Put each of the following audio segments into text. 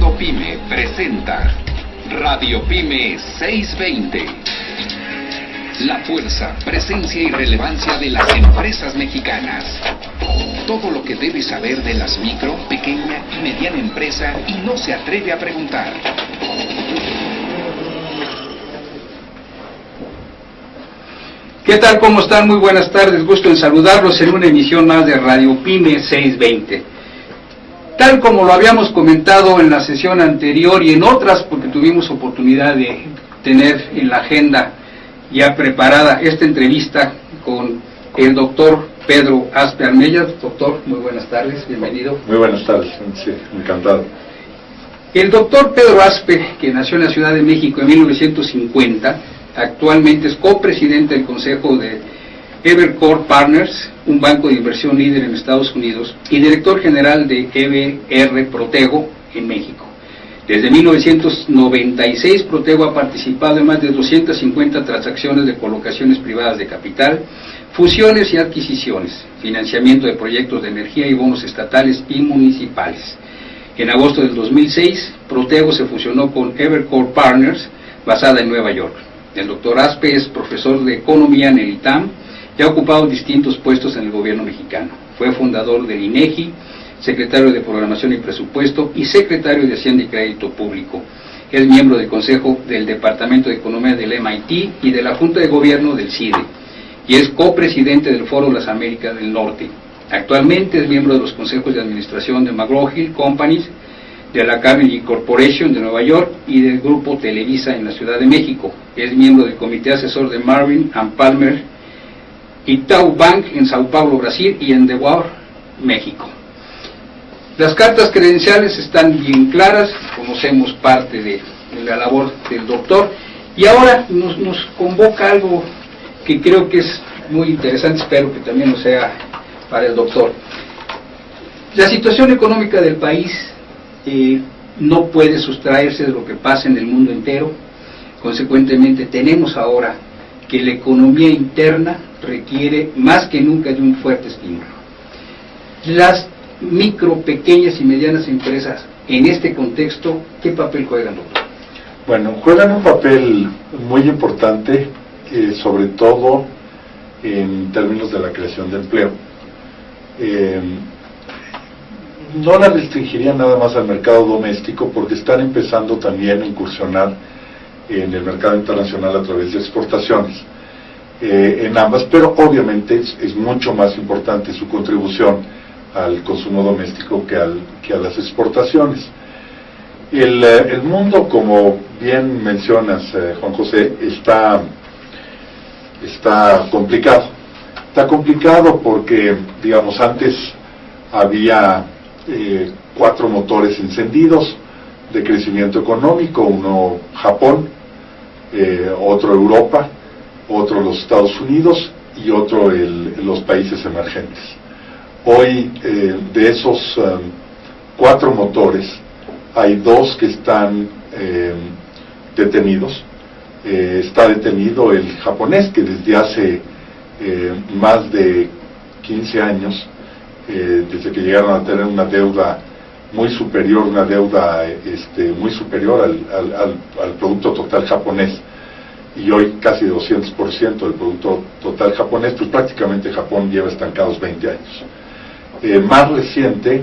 Mundo Pyme presenta Radio Pyme 620. La fuerza, presencia y relevancia de las empresas mexicanas. Todo lo que debes saber de las micro, pequeña y mediana empresa y no se atreve a preguntar. ¿Qué tal? ¿Cómo están? Muy buenas tardes. Gusto en saludarlos en una emisión más de Radio Pyme 620. Tal como lo habíamos comentado en la sesión anterior y en otras, porque tuvimos oportunidad de tener en la agenda ya preparada esta entrevista con el doctor Pedro Aspe Armella. Doctor, muy buenas tardes, bienvenido. Muy buenas tardes, sí, encantado. El doctor Pedro Aspe, que nació en la Ciudad de México en 1950, actualmente es copresidente del Consejo de Evercore Partners, un banco de inversión líder en Estados Unidos, y director general de EBR Protego en México. Desde 1996, Protego ha participado en más de 250 transacciones de colocaciones privadas de capital, fusiones y adquisiciones, financiamiento de proyectos de energía y bonos estatales y municipales. En agosto del 2006, Protego se fusionó con Evercore Partners, basada en Nueva York. El doctor Aspe es profesor de Economía en el ITAM y ha ocupado distintos puestos en el gobierno mexicano. Fue fundador del INEGI, secretario de Programación y Presupuesto y secretario de Hacienda y Crédito Público. Es miembro del Consejo del Departamento de Economía del MIT y de la Junta de Gobierno del CIDE, y es copresidente del Foro de las Américas del Norte. Actualmente es miembro de los consejos de administración de McGraw-Hill Companies, de la Carnegie Corporation de Nueva York y del Grupo Televisa en la Ciudad de México. Es miembro del comité asesor de Marvin & Palmer Itaú Bank en Sao Paulo, Brasil, y en Endeavor, México. Las cartas credenciales están bien claras, conocemos parte de la labor del doctor, y ahora nos convoca algo que creo que es muy interesante, espero que también lo sea para el doctor. La situación económica del país no puede sustraerse de lo que pasa en el mundo entero. Consecuentemente, tenemos ahora que la economía interna requiere más que nunca de un fuerte estímulo. Las micro, pequeñas y medianas empresas, en este contexto, ¿qué papel juegan, doctor? Bueno, juegan un papel muy importante, sobre todo en términos de la creación de empleo. No la restringiría nada más al mercado doméstico, porque están empezando también a incursionar en el mercado internacional a través de exportaciones, en ambas, pero obviamente es mucho más importante su contribución al consumo doméstico que a las exportaciones. El mundo, como bien mencionas, Juan José, está complicado. Está complicado porque, digamos, antes había 4 motores encendidos de crecimiento económico: uno Japón, otro Europa, otro los Estados Unidos y otro los países emergentes. Hoy, de esos 4 motores, hay 2 que están detenidos. Está detenido el japonés, que desde hace más de 15 años, desde que llegaron a tener una deuda muy superior, muy superior al Producto Total japonés, y hoy casi 200% del Producto Total japonés, pues prácticamente Japón lleva estancados 20 años. Más reciente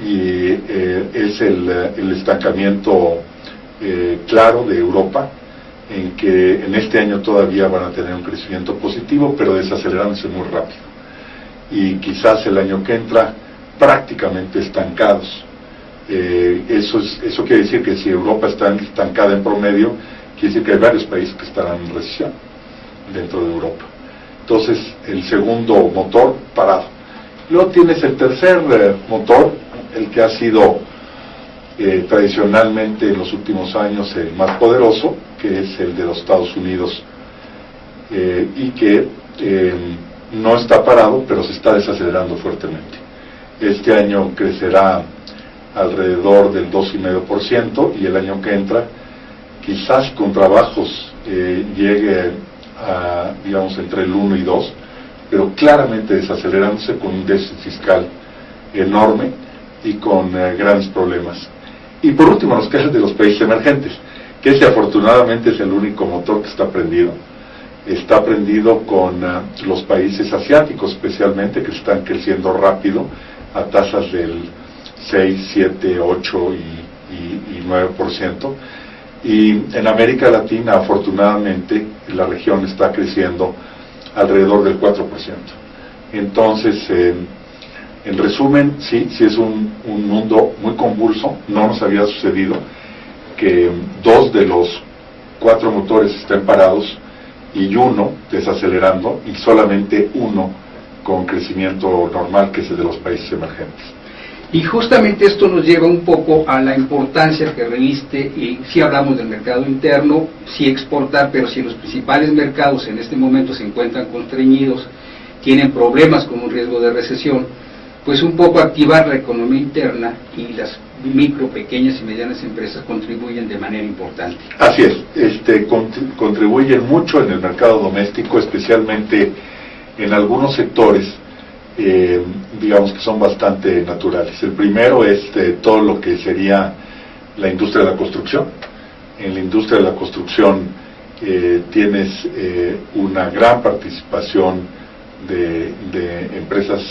es el estancamiento claro de Europa, en que en este año todavía van a tener un crecimiento positivo, pero desacelerándose muy rápido, y quizás el año que entra prácticamente estancados. Eso quiere decir que si Europa está estancada en promedio, quiere decir que hay varios países que estarán en recesión dentro de Europa. Entonces, el segundo motor parado. Luego tienes el tercer motor, el que ha sido tradicionalmente en los últimos años el más poderoso, que es el de los Estados Unidos, y que no está parado, pero se está desacelerando fuertemente. Este año crecerá alrededor del 2,5%, y el año que entra, quizás con trabajos, llegue a, digamos, entre el 1 y 2, pero claramente desacelerándose, con un déficit fiscal enorme y con grandes problemas. Y por último, nos quejas de los países emergentes, que ese afortunadamente es el único motor que está prendido. Está prendido con los países asiáticos especialmente, que están creciendo rápido a tasas del 6, 7, 8 y 9%. Y en América Latina, afortunadamente, la región está creciendo alrededor del 4%. Entonces, en resumen, sí es un mundo muy convulso. No nos había sucedido que 2 de los 4 motores estén parados y uno desacelerando, y solamente uno con crecimiento normal, que es el de los países emergentes. Y justamente esto nos lleva un poco a la importancia que reviste, y si hablamos del mercado interno, sí exportar, pero si los principales mercados en este momento se encuentran constreñidos, tienen problemas con un riesgo de recesión, pues un poco activar la economía interna, y las micro, pequeñas y medianas empresas contribuyen de manera importante. Así es, contribuyen mucho en el mercado doméstico, especialmente en algunos sectores, digamos que son bastante naturales. El primero es todo lo que sería la industria de la construcción. En la industria de la construcción tienes una gran participación de empresas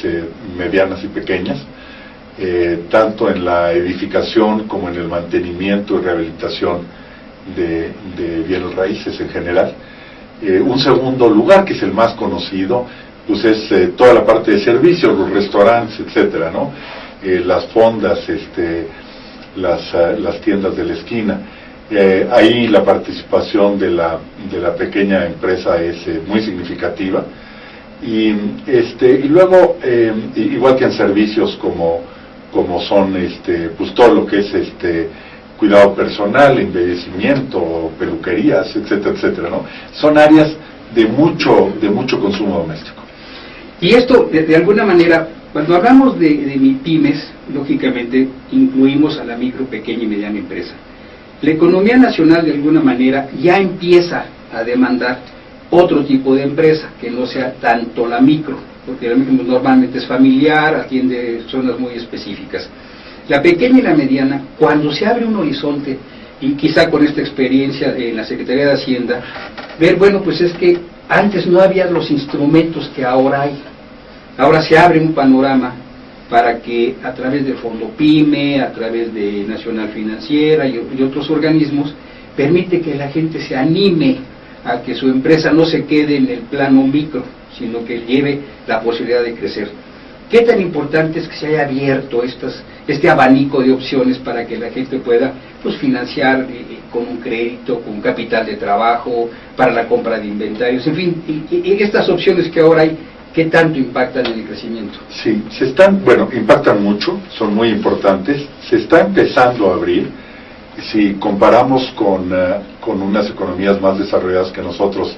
medianas y pequeñas, tanto en la edificación como en el mantenimiento y rehabilitación de bienes raíces en general. Un segundo lugar, que es el más conocido, pues es toda la parte de servicios, los restaurantes, etcétera, ¿no? Las fondas, las tiendas de la esquina. Ahí la participación de la pequeña empresa es muy significativa. Y luego, igual que en servicios como son pues todo lo que es cuidado personal, embellecimiento, peluquerías, etcétera, etcétera, ¿no? Son áreas de mucho consumo doméstico. Y esto, de alguna manera, cuando hablamos de MIPYMES, lógicamente incluimos a la micro, pequeña y mediana empresa. La economía nacional, de alguna manera, ya empieza a demandar otro tipo de empresa, que no sea tanto la micro, porque la micro normalmente es familiar, atiende zonas muy específicas. La pequeña y la mediana, cuando se abre un horizonte, y quizá con esta experiencia en la Secretaría de Hacienda, ver, bueno, pues es que antes no había los instrumentos que ahora hay. Ahora se abre un panorama para que a través del Fondo PYME, a través de Nacional Financiera y otros organismos, permite que la gente se anime a que su empresa no se quede en el plano micro, sino que lleve la posibilidad de crecer. ¿Qué tan importante es que se haya abierto este abanico de opciones para que la gente pueda pues financiar con un crédito, con capital de trabajo, para la compra de inventarios, en fin, y estas opciones que ahora hay, qué tanto impactan en el crecimiento? Sí, impactan mucho, son muy importantes, se está empezando a abrir. Si comparamos con unas economías más desarrolladas que nosotros,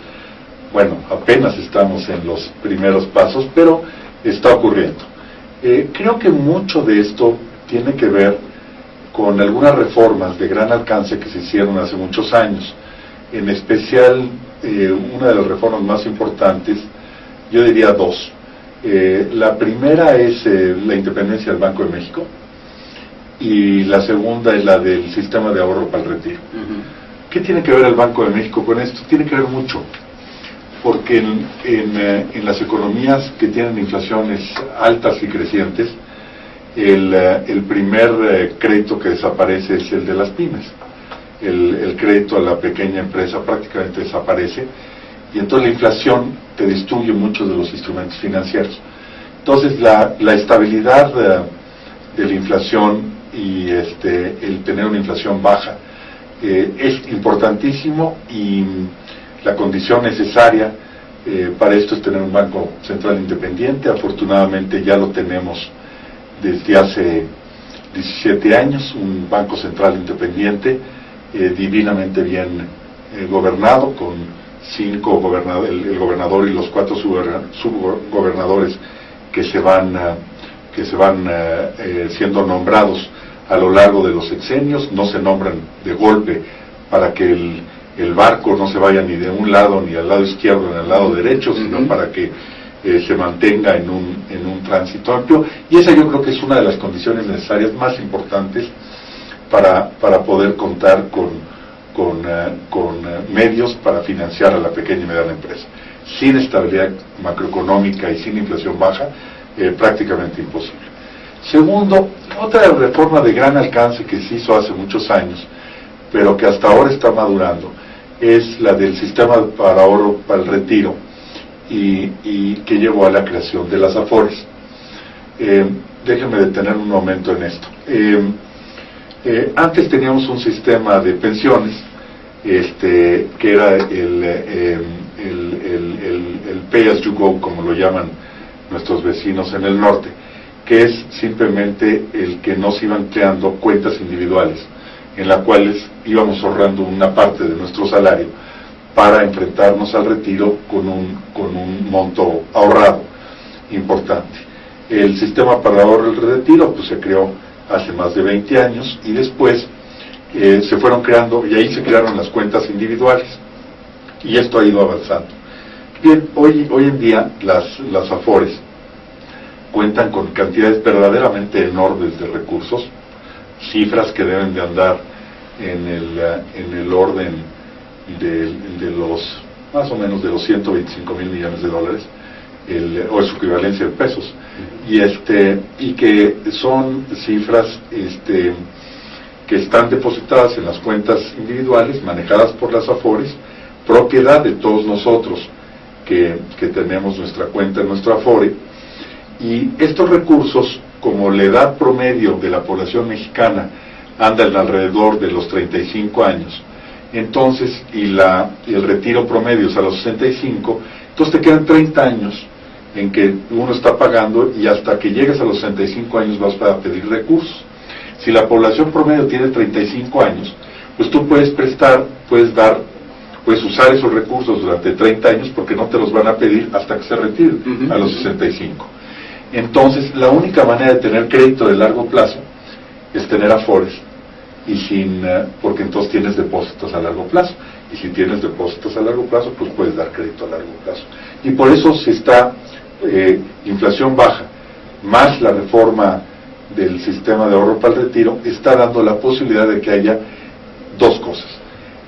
apenas estamos en los primeros pasos, pero está ocurriendo. Creo que mucho de esto tiene que ver con algunas reformas de gran alcance que se hicieron hace muchos años. En especial, una de las reformas más importantes, yo diría 2. La primera es la independencia del Banco de México, y la segunda es la del sistema de ahorro para el retiro. ¿Qué tiene que ver el Banco de México con esto? Tiene que ver mucho, porque en las economías que tienen inflaciones altas y crecientes, el primer crédito que desaparece es el de las pymes. El crédito a la pequeña empresa prácticamente desaparece, y entonces la inflación te destruye muchos de los instrumentos financieros. Entonces la estabilidad de la inflación y el tener una inflación baja es importantísimo, y la condición necesaria para esto es tener un Banco Central independiente. Afortunadamente ya lo tenemos desde hace 17 años, un Banco Central independiente, divinamente bien gobernado, con 5 gobernadores, el gobernador y los 4 subgobernadores que se van siendo nombrados a lo largo de los sexenios. No se nombran de golpe para que el barco no se vaya ni de un lado ni al lado izquierdo ni al lado derecho, sino para que se mantenga en un tránsito amplio, y esa yo creo que es una de las condiciones necesarias más importantes para poder contar con medios para financiar a la pequeña y mediana empresa. Sin estabilidad macroeconómica y sin inflación baja, prácticamente imposible. Segundo, otra reforma de gran alcance que se hizo hace muchos años, pero que hasta ahora está madurando, es la del sistema para ahorro para el retiro, y que llevó a la creación de las AFORES. Déjenme detener un momento en esto. Antes teníamos un sistema de pensiones, que era el pay as you go, como lo llaman nuestros vecinos en el norte, que es simplemente el que nos iban creando cuentas individuales, en las cuales íbamos ahorrando una parte de nuestro salario para enfrentarnos al retiro con un monto ahorrado importante. El sistema para ahorro del retiro pues se creó hace más de 20 años, y después se fueron creando, y ahí se crearon las cuentas individuales, y esto ha ido avanzando. Bien, hoy en día las AFORES cuentan con cantidades verdaderamente enormes de recursos, cifras que deben de andar en el orden de los, más o menos, de los 125 mil millones de dólares, o su equivalencia en pesos, y que son cifras que están depositadas en las cuentas individuales manejadas por las AFORES, propiedad de todos nosotros que tenemos nuestra cuenta en nuestra AFORE. Y estos recursos, como la edad promedio de la población mexicana anda en alrededor de los 35 años, entonces, y el retiro promedio es a los 65, entonces te quedan 30 años en que uno está pagando, y hasta que llegues a los 65 años vas a pedir recursos. Si la población promedio tiene 35 años, pues tú puedes prestar, puedes usar esos recursos durante 30 años, porque no te los van a pedir hasta que se retiren a los 65. Entonces, la única manera de tener crédito de largo plazo es tener AFORES, porque entonces tienes depósitos a largo plazo, y si tienes depósitos a largo plazo, pues puedes dar crédito a largo plazo. Y por eso, si está inflación baja, más la reforma del sistema de ahorro para el retiro, está dando la posibilidad de que haya dos cosas: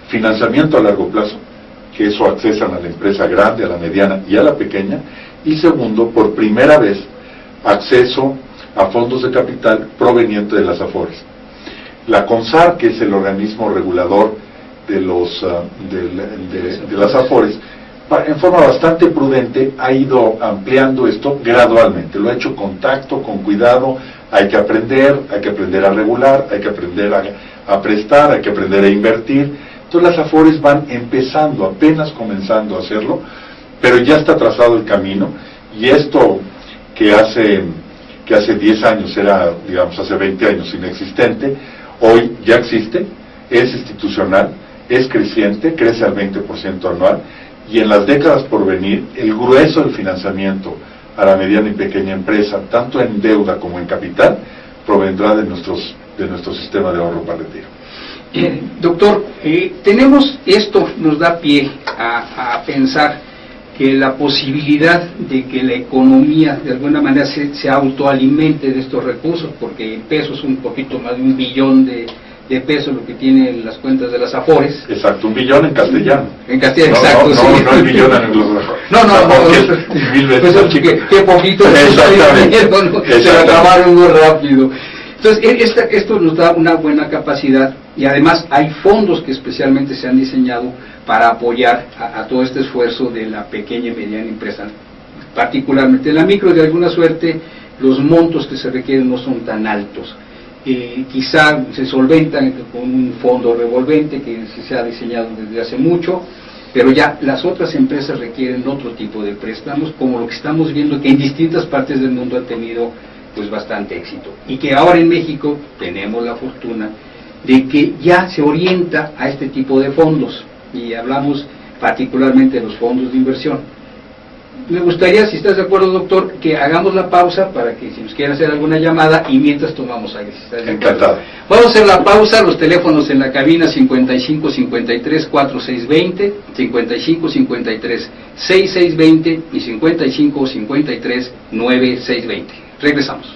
financiamiento a largo plazo, que eso accesan a la empresa grande, a la mediana y a la pequeña, y segundo, por primera vez, acceso a fondos de capital proveniente de las AFORES. La CONSAR, que es el organismo regulador de las AFORES, en forma bastante prudente ha ido ampliando esto gradualmente, lo ha hecho con tacto, con cuidado. Hay que aprender a regular, hay que aprender a prestar, hay que aprender a invertir. Entonces las AFORES van empezando, apenas comenzando a hacerlo, pero ya está trazado el camino, y esto que hace 10 años era, digamos, hace 20 años inexistente, hoy ya existe, es institucional, es creciente, crece al 20% anual, y en las décadas por venir, el grueso del financiamiento a la mediana y pequeña empresa, tanto en deuda como en capital, provendrá de nuestro sistema de ahorro para retiro. Doctor, tenemos esto, nos da pie a pensar que la posibilidad de que la economía de alguna manera se autoalimente de estos recursos, porque en pesos un poquito más de 1 billón de pesos lo que tienen las cuentas de las AFORES. Exacto, 1 billón en castellano. En castellano, exacto. No el billón en anglosajón. Qué poquito se la grabaron muy rápido. Entonces, esto nos da una buena capacidad, y además hay fondos que especialmente se han diseñado para apoyar a todo este esfuerzo de la pequeña y mediana empresa, particularmente la micro. De alguna suerte, los montos que se requieren no son tan altos. Quizá se solventan con un fondo revolvente que se ha diseñado desde hace mucho, pero ya las otras empresas requieren otro tipo de préstamos, como lo que estamos viendo que en distintas partes del mundo ha tenido pues bastante éxito, y que ahora en México tenemos la fortuna de que ya se orienta a este tipo de fondos, y hablamos particularmente de los fondos de inversión. Me gustaría, si estás de acuerdo, doctor, que hagamos la pausa para que, si nos quiere hacer alguna llamada, y mientras tomamos aire. Encantado. Vamos a hacer la pausa. Los teléfonos en la cabina: 55 53 4620, 55 53 6620 y 55 53 9620. Regresamos.